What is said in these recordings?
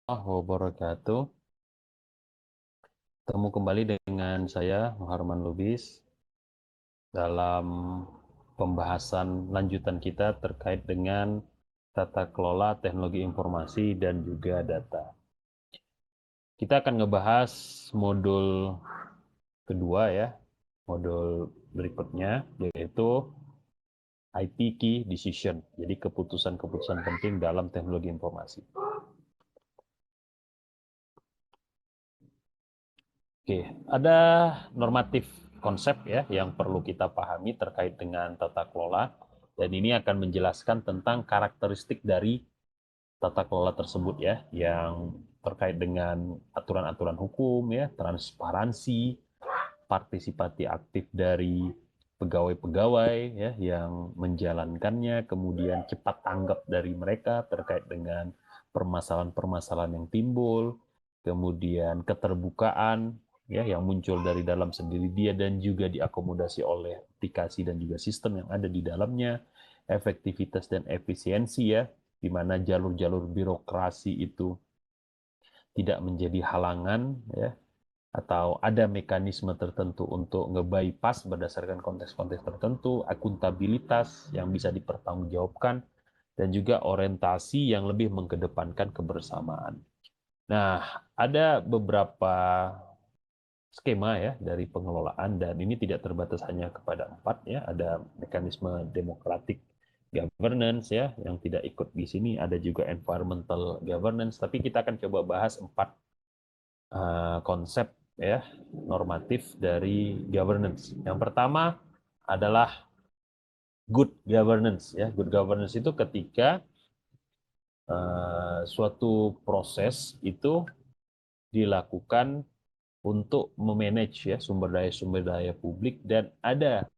Wabarakatuh. Ketemu kembali dengan saya Muharman Lubis dalam pembahasan lanjutan kita terkait dengan tata kelola teknologi informasi dan juga data. Kita akan ngebahas modul kedua ya, modul berikutnya yaitu IT Key Decision, jadi keputusan-keputusan penting dalam teknologi informasi. Oke, ada normatif konsep ya yang perlu kita pahami terkait dengan tata kelola, dan ini akan menjelaskan tentang karakteristik dari tata kelola tersebut ya, yang terkait dengan aturan-aturan hukum ya, transparansi, partisipasi aktif dari pegawai-pegawai ya yang menjalankannya, kemudian cepat tanggap dari mereka terkait dengan permasalahan-permasalahan yang timbul, kemudian keterbukaan ya yang muncul dari dalam sendiri dia dan juga diakomodasi oleh aplikasi dan juga sistem yang ada di dalamnya, efektivitas dan efisiensi ya, di mana jalur-jalur birokrasi itu tidak menjadi halangan ya, atau ada mekanisme tertentu untuk nge-bypass berdasarkan konteks-konteks tertentu, akuntabilitas yang bisa dipertanggungjawabkan, dan juga orientasi yang lebih mengedepankan kebersamaan. Nah, ada beberapa skema ya dari pengelolaan, dan ini tidak terbatas hanya kepada 4 ya, ada mekanisme democratic governance ya yang tidak ikut di sini, ada juga environmental governance, tapi kita akan coba bahas 4 konsep ya normatif dari governance. Yang pertama adalah good governance ya. Good governance itu ketika suatu proses itu dilakukan untuk memanage ya sumber daya publik, dan ada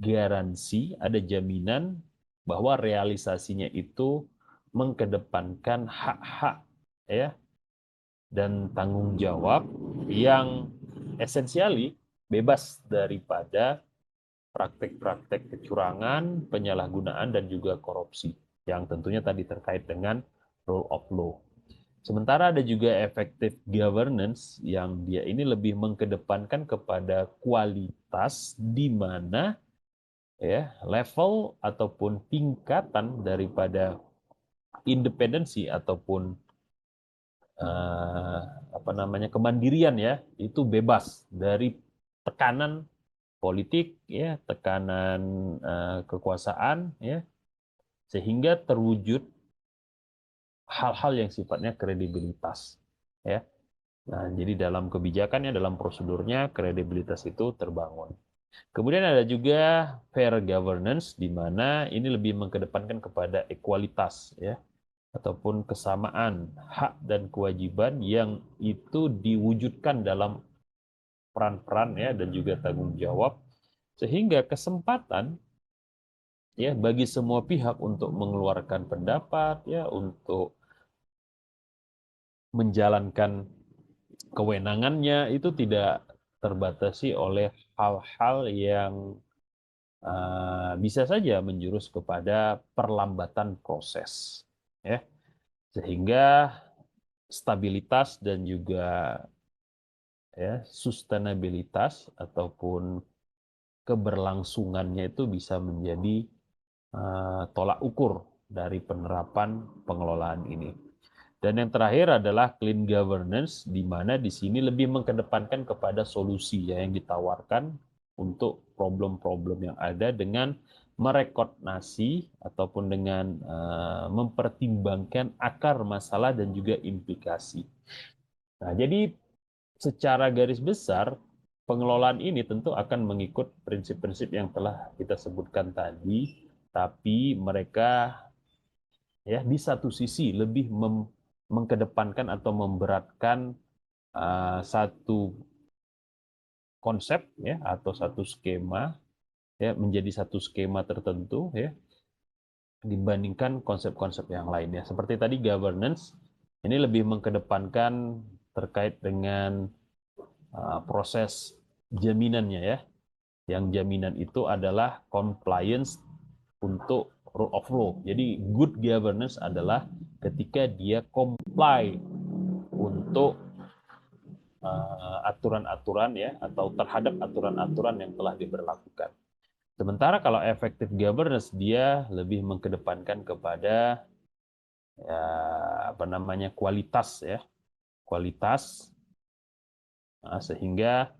garansi, ada jaminan bahwa realisasinya itu mengedepankan hak-hak ya dan tanggung jawab yang esensiali bebas daripada praktek-praktek kecurangan, penyalahgunaan, dan juga korupsi yang tentunya tadi terkait dengan rule of law. Sementara ada juga effective governance yang dia ini lebih mengedepankan kepada kualitas, di mana ya level ataupun tingkatan daripada independensi ataupun kemandirian ya itu bebas dari tekanan politik ya, tekanan kekuasaan ya, sehingga terwujud hal-hal yang sifatnya kredibilitas ya. Nah, jadi dalam kebijakannya, dalam prosedurnya, kredibilitas itu terbangun. Kemudian ada juga fair governance, di mana ini lebih mengedepankan kepada ekualitas ya, ataupun kesamaan hak dan kewajiban yang itu diwujudkan dalam peran-peran ya dan juga tanggung jawab, sehingga kesempatan ya bagi semua pihak untuk mengeluarkan pendapat ya, untuk menjalankan kewenangannya itu tidak terbatasi oleh hal-hal yang bisa saja menjurus kepada perlambatan proses ya, sehingga stabilitas dan juga ya sustainabilitas ataupun keberlangsungannya itu bisa menjadi tolak ukur dari penerapan pengelolaan ini. Dan yang terakhir adalah clean governance, di mana di sini lebih mengedepankan kepada solusi ya, yang ditawarkan untuk problem-problem yang ada dengan merekognisi ataupun dengan mempertimbangkan akar masalah dan juga implikasi. Nah, jadi secara garis besar pengelolaan ini tentu akan mengikut prinsip-prinsip yang telah kita sebutkan tadi, tapi mereka ya di satu sisi lebih mengkedepankan atau memberatkan satu konsep ya atau satu skema ya menjadi satu skema tertentu ya dibandingkan konsep-konsep yang lainnya. Seperti tadi governance ini lebih mengkedepankan terkait dengan proses jaminannya ya. Yang jaminan itu adalah compliance untuk rule of law. Jadi good governance adalah ketika dia comply untuk aturan-aturan ya atau terhadap aturan-aturan yang telah diberlakukan. Sementara kalau effective governance dia lebih mengkedepankan kepada ya, apa namanya kualitas ya, kualitas sehingga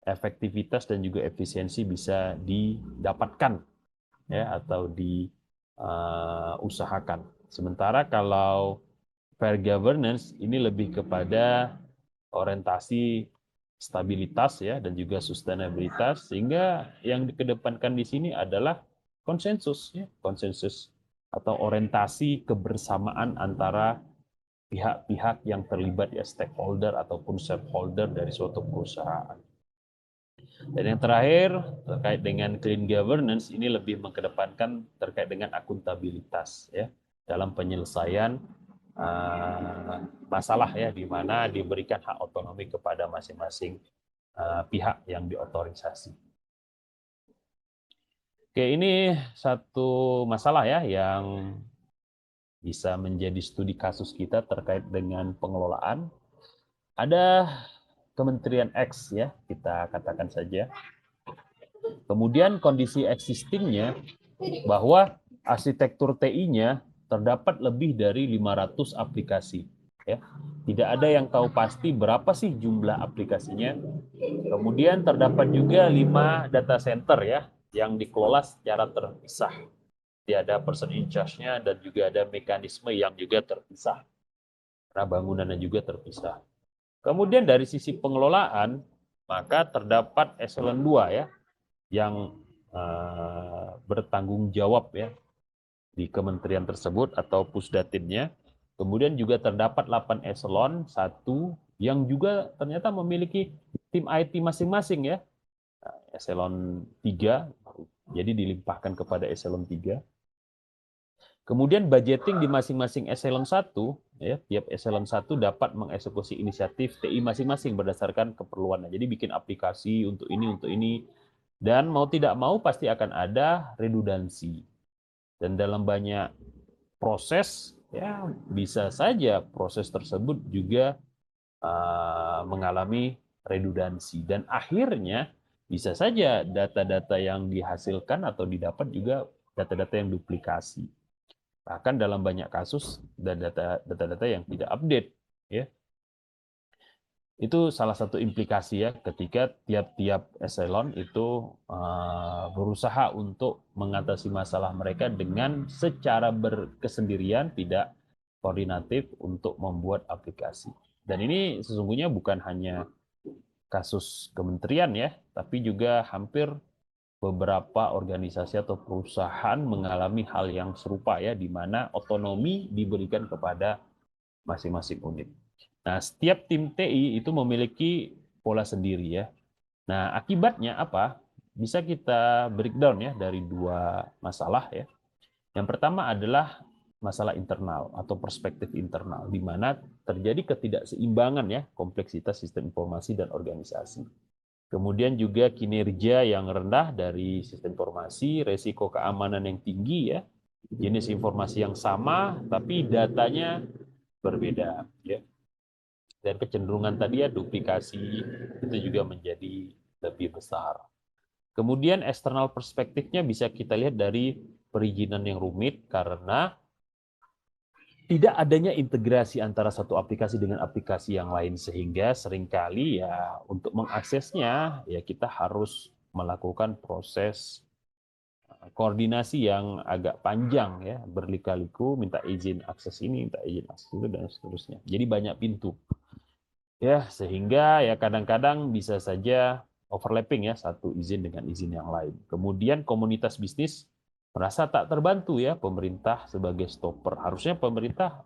efektivitas dan juga efisiensi bisa didapatkan ya atau diusahakan. Sementara kalau fair governance ini lebih kepada orientasi stabilitas ya dan juga sustainabilitas sehingga yang dikedepankan di sini adalah konsensus ya, konsensus atau orientasi kebersamaan antara pihak-pihak yang terlibat ya stakeholder ataupun stakeholder dari suatu perusahaan. Dan yang terakhir terkait dengan clean governance ini lebih mengedepankan terkait dengan akuntabilitas ya dalam penyelesaian masalah ya di mana diberikan hak otonomi kepada masing-masing pihak yang diotorisasi. Oke, ini satu masalah ya yang bisa menjadi studi kasus kita terkait dengan pengelolaan. Ada Kementerian X ya, kita katakan saja. Kemudian kondisi existingnya bahwa arsitektur TI-nya terdapat lebih dari 500 aplikasi. Ya. Tidak ada yang tahu pasti berapa sih jumlah aplikasinya. Kemudian terdapat juga 5 data center ya yang dikelola secara terpisah. Ada person in charge-nya dan juga ada mekanisme yang juga terpisah. Karena bangunannya juga terpisah. Kemudian dari sisi pengelolaan, maka terdapat eselon 2 ya, yang bertanggung jawab ya di kementerian tersebut atau pusdatinnya. Kemudian juga terdapat 8 eselon 1 yang juga ternyata memiliki tim IT masing-masing ya. Eselon 3, jadi dilimpahkan kepada eselon 3. Kemudian budgeting di masing-masing eselon 1, ya, tiap eselon 1 dapat mengeksekusi inisiatif TI masing-masing berdasarkan keperluannya. Jadi bikin aplikasi untuk ini, dan mau tidak mau pasti akan ada redundansi. Dan dalam banyak proses, ya bisa saja proses tersebut juga mengalami redundansi. Dan akhirnya bisa saja data-data yang dihasilkan atau didapat juga data-data yang duplikasi. Bahkan dalam banyak kasus data-data yang tidak update ya. Itu salah satu implikasi ya ketika tiap-tiap eselon itu berusaha untuk mengatasi masalah mereka dengan secara berkesendirian, tidak koordinatif untuk membuat aplikasi. Dan ini sesungguhnya bukan hanya kasus kementerian ya, tapi juga hampir beberapa organisasi atau perusahaan mengalami hal yang serupa ya, di mana otonomi diberikan kepada masing-masing unit. Nah, setiap tim TI itu memiliki pola sendiri ya. Nah, akibatnya apa? Bisa kita breakdown ya dari 2 masalah ya. Yang pertama adalah masalah internal atau perspektif internal, di mana terjadi ketidakseimbangan ya, kompleksitas sistem informasi dan organisasi. Kemudian juga kinerja yang rendah dari sistem informasi, resiko keamanan yang tinggi ya, jenis informasi yang sama tapi datanya berbeda ya. Dan kecenderungan tadi ya duplikasi itu juga menjadi lebih besar. Kemudian eksternal perspektifnya bisa kita lihat dari perizinan yang rumit karena tidak adanya integrasi antara satu aplikasi dengan aplikasi yang lain sehingga seringkali ya untuk mengaksesnya ya kita harus melakukan proses koordinasi yang agak panjang ya, berliku-liku minta izin akses ini, minta izin akses itu dan seterusnya. Jadi banyak pintu. Ya, sehingga ya kadang-kadang bisa saja overlapping ya satu izin dengan izin yang lain. Kemudian komunitas bisnis merasa tak terbantu ya, pemerintah sebagai stopper. Harusnya pemerintah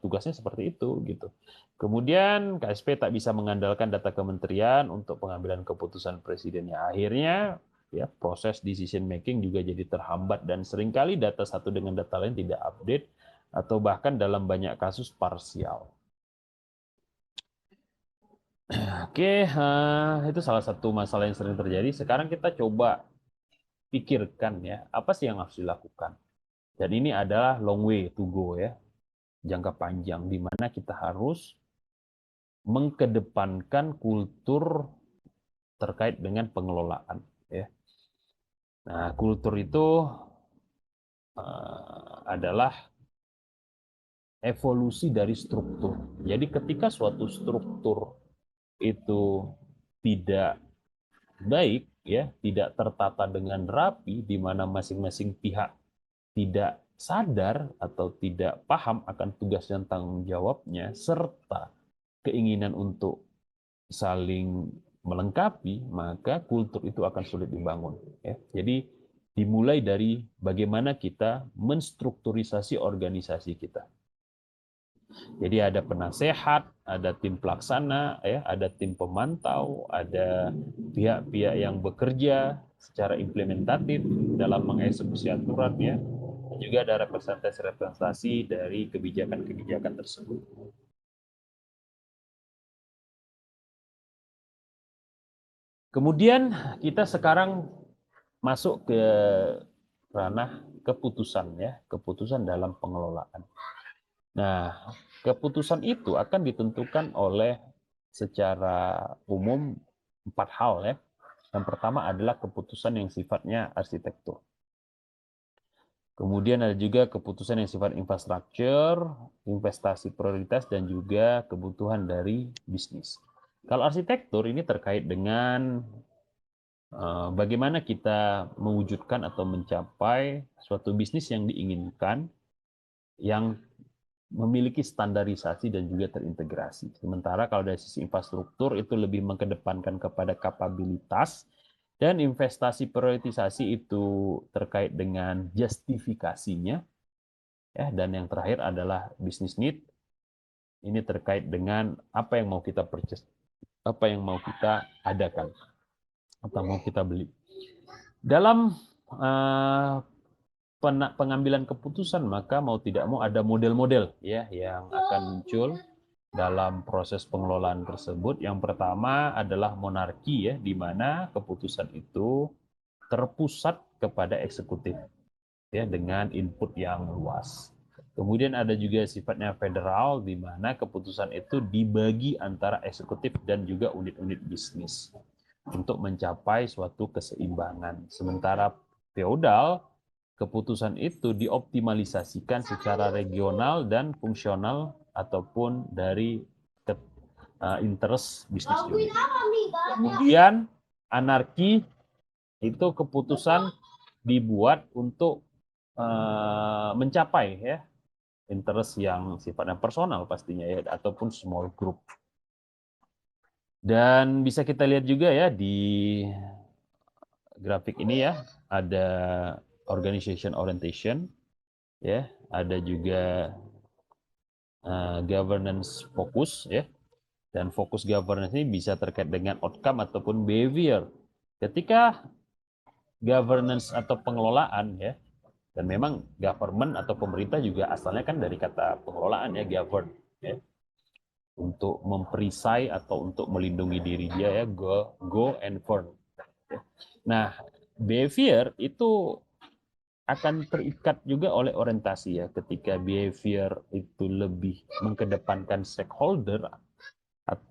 tugasnya seperti itu gitu. Kemudian KSP tak bisa mengandalkan data kementerian untuk pengambilan keputusan presidennya. Akhirnya ya proses decision making juga jadi terhambat dan seringkali data satu dengan data lain tidak update atau bahkan dalam banyak kasus parsial. Oke, itu salah satu masalah yang sering terjadi. Sekarang kita coba pikirkan ya, apa sih yang harus dilakukan? Dan ini adalah long way to go ya, jangka panjang, di mana kita harus mengkedepankan kultur terkait dengan pengelolaan, ya. Nah, kultur itu adalah evolusi dari struktur. Jadi ketika suatu struktur itu tidak baik, ya, tidak tertata dengan rapi, di mana masing-masing pihak tidak sadar atau tidak paham akan tugas dan tanggung jawabnya, serta keinginan untuk saling melengkapi, maka kultur itu akan sulit dibangun. Ya. Jadi dimulai dari bagaimana kita menstrukturisasi organisasi kita. Jadi ada penasehat, ada tim pelaksana, ya, ada tim pemantau, ada pihak-pihak yang bekerja secara implementatif dalam mengeksekusi aturan, ya. Juga ada representasi-representasi dari kebijakan-kebijakan tersebut. Kemudian kita sekarang masuk ke ranah keputusan, ya, keputusan dalam pengelolaan. Nah, keputusan itu akan ditentukan oleh secara umum 4 hal, ya. Yang pertama adalah keputusan yang sifatnya arsitektur. Kemudian ada juga keputusan yang sifat infrastruktur, investasi prioritas, dan juga kebutuhan dari bisnis. Kalau arsitektur ini terkait dengan bagaimana kita mewujudkan atau mencapai suatu bisnis yang diinginkan, yang memiliki standarisasi dan juga terintegrasi. Sementara kalau dari sisi infrastruktur itu lebih mengedepankan kepada kapabilitas, dan investasi prioritisasi itu terkait dengan justifikasinya, ya. Dan yang terakhir adalah business need. Ini terkait dengan apa yang mau kita purchase, apa yang mau kita adakan atau mau kita beli. Dalam pengambilan keputusan, maka mau tidak mau ada model-model, ya, yang akan muncul dalam proses pengelolaan tersebut. Yang pertama adalah monarki, ya, di mana keputusan itu terpusat kepada eksekutif, ya, dengan input yang luas. Kemudian ada juga sifatnya federal, di mana keputusan itu dibagi antara eksekutif dan juga unit-unit bisnis untuk mencapai suatu keseimbangan. Sementara feodal, keputusan itu dioptimalisasikan secara regional dan fungsional ataupun dari interest bisnis unit. Kemudian anarki itu keputusan dibuat untuk mencapai, ya, interest yang sifatnya personal pastinya, ya, ataupun small group. Dan bisa kita lihat juga, ya, di grafik ini, ya, ada organization orientation, ya, ada juga governance fokus, ya. Dan fokus governance ini bisa terkait dengan outcome ataupun behavior. Ketika governance atau pengelolaan, ya, dan memang government atau pemerintah juga asalnya kan dari kata pengelolaan, ya, govern, ya, untuk memperisai atau untuk melindungi diri dia, ya, go and govern. Nah, behavior itu akan terikat juga oleh orientasi, ya. Ketika behavior itu lebih mengkedepankan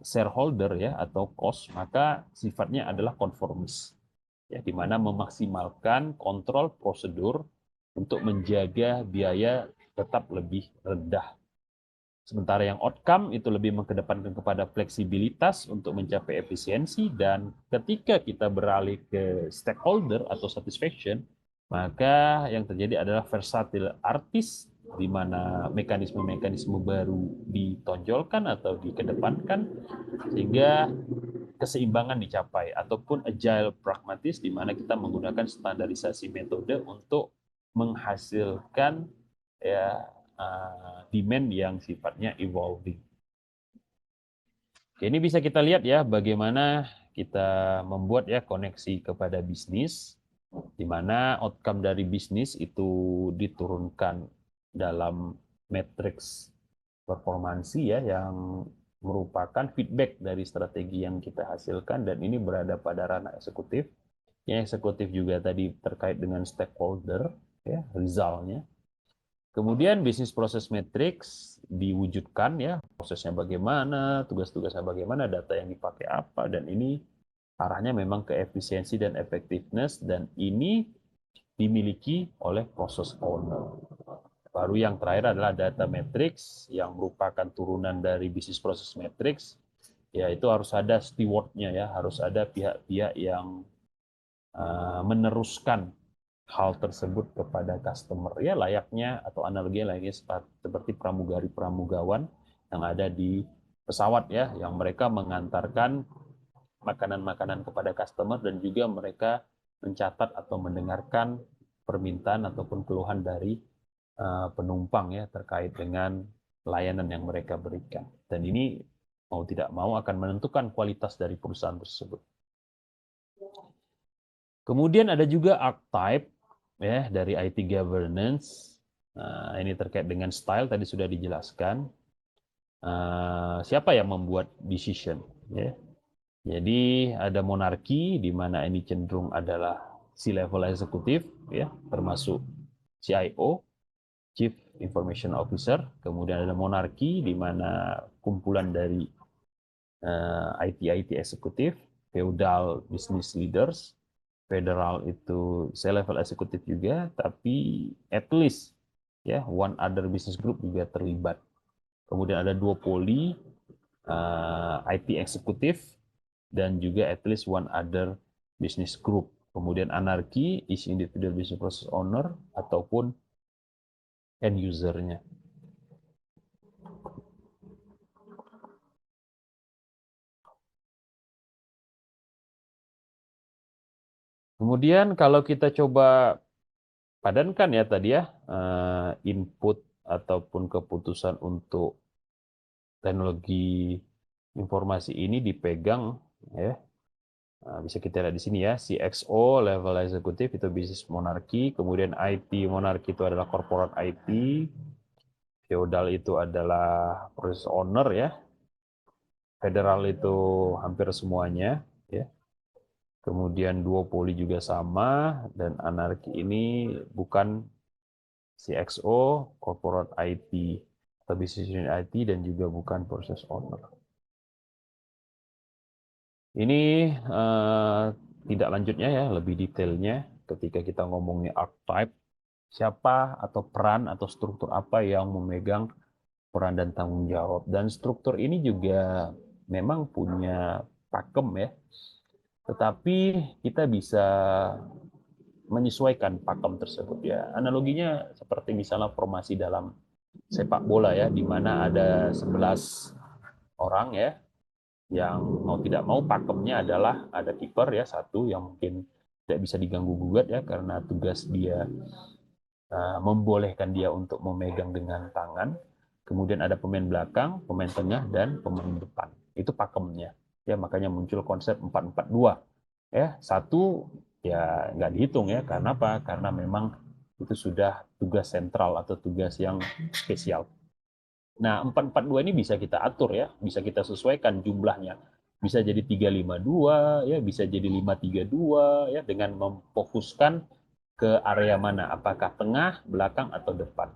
shareholder, ya, atau cost, maka sifatnya adalah konformis, ya, di mana memaksimalkan kontrol prosedur untuk menjaga biaya tetap lebih rendah. Sementara yang outcome itu lebih mengedepankan kepada fleksibilitas untuk mencapai efisiensi, dan ketika kita beralih ke stakeholder atau satisfaction, maka yang terjadi adalah versatile artis, di mana mekanisme-mekanisme baru ditonjolkan atau dikedepankan sehingga keseimbangan dicapai, ataupun agile pragmatis, di mana kita menggunakan standarisasi metode untuk menghasilkan, ya, demand yang sifatnya evolving. Oke, ini bisa kita lihat, ya, bagaimana kita membuat, ya, koneksi kepada bisnis, di mana outcome dari bisnis itu diturunkan dalam matriks performansi, ya, yang merupakan feedback dari strategi yang kita hasilkan, dan ini berada pada ranah eksekutif. Yang eksekutif juga tadi terkait dengan stakeholder, ya, resultnya. Kemudian bisnis proses matrix diwujudkan ya, prosesnya bagaimana, tugas-tugasnya bagaimana, data yang dipakai apa, dan ini arahnya memang ke efisiensi dan effectiveness, dan ini dimiliki oleh process owner. Baru yang terakhir adalah data matrix yang merupakan turunan dari bisnis proses matrix, yaitu harus ada stewardnya ya, harus ada pihak-pihak yang meneruskan hal tersebut kepada customer ya, layaknya atau analogi layaknya seperti pramugari-pramugawan yang ada di pesawat ya, yang mereka mengantarkan makanan-makanan kepada customer dan juga mereka mencatat atau mendengarkan permintaan ataupun keluhan dari penumpang ya terkait dengan layanan yang mereka berikan. Dan ini mau tidak mau akan menentukan kualitas dari perusahaan tersebut. Kemudian ada juga archetype ya dari IT governance. Nah, ini terkait dengan style tadi sudah dijelaskan. Siapa yang membuat decision? Ya. Jadi ada monarki di mana ini cenderung adalah C-level eksekutif, ya, termasuk CIO, Chief Information Officer. Kemudian ada monarki di mana kumpulan dari IT eksekutif, feudal business leaders, federal itu C-level eksekutif juga, tapi at least ya one other business group juga terlibat. Kemudian ada duopoly, IT eksekutif, dan juga at least one other business group. Kemudian anarki, is individual business process owner ataupun end user-nya. Kemudian kalau kita coba padankan ya tadi ya, input ataupun keputusan untuk teknologi informasi ini dipegang ya. Bisa kita lihat di sini ya, CXO level eksekutif itu bisnis monarki, kemudian IT monarki itu adalah corporate IT, feudal itu adalah process owner ya, federal itu hampir semuanya ya. Kemudian duopoly juga sama, dan anarki ini bukan CXO, corporate IT atau business unit IT, dan juga bukan process owner. Ini tidak lanjutnya ya, lebih detailnya ketika kita ngomongin archetype, siapa atau peran atau struktur apa yang memegang peran dan tanggung jawab. Dan struktur ini juga memang punya pakem ya, tetapi kita bisa menyesuaikan pakem tersebut ya. Analoginya seperti misalnya formasi dalam sepak bola ya, di mana ada 11 orang ya, yang mau tidak mau pakemnya adalah ada kiper ya, satu yang mungkin tidak bisa diganggu gugat ya, karena tugas dia membolehkan dia untuk memegang dengan tangan. Kemudian ada pemain belakang, pemain tengah, dan pemain depan. Itu pakemnya. Ya, makanya muncul konsep 4-4-2. Ya, satu ya nggak dihitung ya. Karena apa? Karena memang itu sudah tugas sentral atau tugas yang spesial. Nah, 4-4-2 ini bisa kita atur ya, bisa kita sesuaikan jumlahnya. Bisa jadi 3-5-2 ya, bisa jadi 5-3-2 ya, dengan memfokuskan ke area mana, apakah tengah, belakang, atau depan.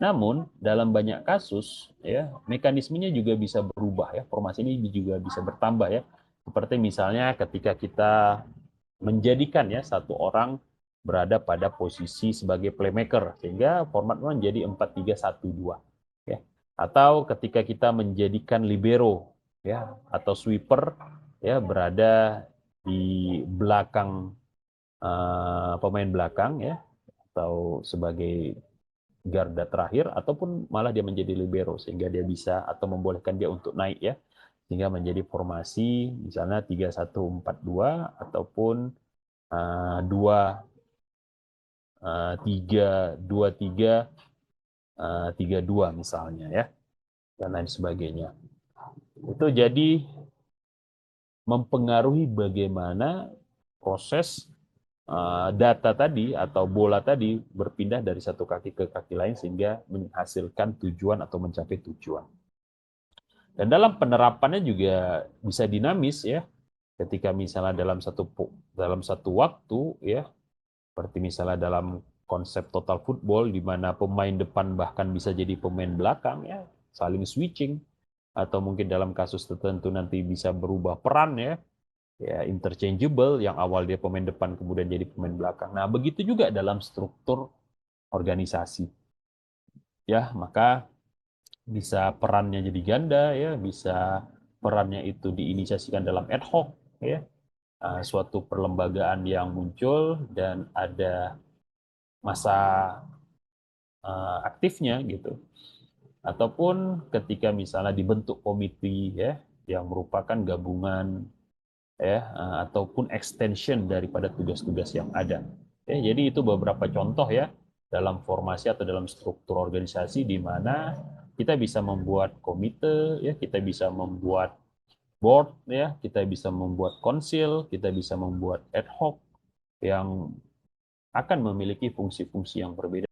Namun dalam banyak kasus ya, mekanismenya juga bisa berubah ya, formasi ini juga bisa bertambah ya. Seperti misalnya ketika kita menjadikan ya satu orang berada pada posisi sebagai playmaker, sehingga format menjadi 4-3-1-2 ya. Atau ketika kita menjadikan libero ya atau sweeper ya berada di belakang pemain belakang ya, atau sebagai garda terakhir, ataupun malah dia menjadi libero sehingga dia bisa atau membolehkan dia untuk naik ya, sehingga menjadi formasi misalnya 3-1-4-2 ataupun 2-3-2-3-3-2 misalnya ya, dan lain sebagainya. Itu jadi mempengaruhi bagaimana proses data tadi atau bola tadi berpindah dari satu kaki ke kaki lain sehingga menghasilkan tujuan atau mencapai tujuan. Dan dalam penerapannya juga bisa dinamis ya. Ketika misalnya dalam satu waktu ya, seperti misalnya dalam konsep total football di mana pemain depan bahkan bisa jadi pemain belakang ya, saling switching, atau mungkin dalam kasus tertentu nanti bisa berubah peran ya, ya interchangeable, yang awal dia pemain depan kemudian jadi pemain belakang. Nah, begitu juga dalam struktur organisasi. Ya, maka bisa perannya jadi ganda ya, bisa perannya itu diinisiasikan dalam ad hoc ya, suatu perlembagaan yang muncul dan ada masa aktifnya gitu. Ataupun ketika misalnya dibentuk komite ya yang merupakan gabungan ya, ataupun extension daripada tugas-tugas yang ada. Ya, jadi itu beberapa contoh ya dalam formasi atau dalam struktur organisasi di mana kita bisa membuat komite ya, kita bisa membuat board ya, kita bisa membuat konsil, kita bisa membuat ad hoc yang akan memiliki fungsi-fungsi yang berbeda.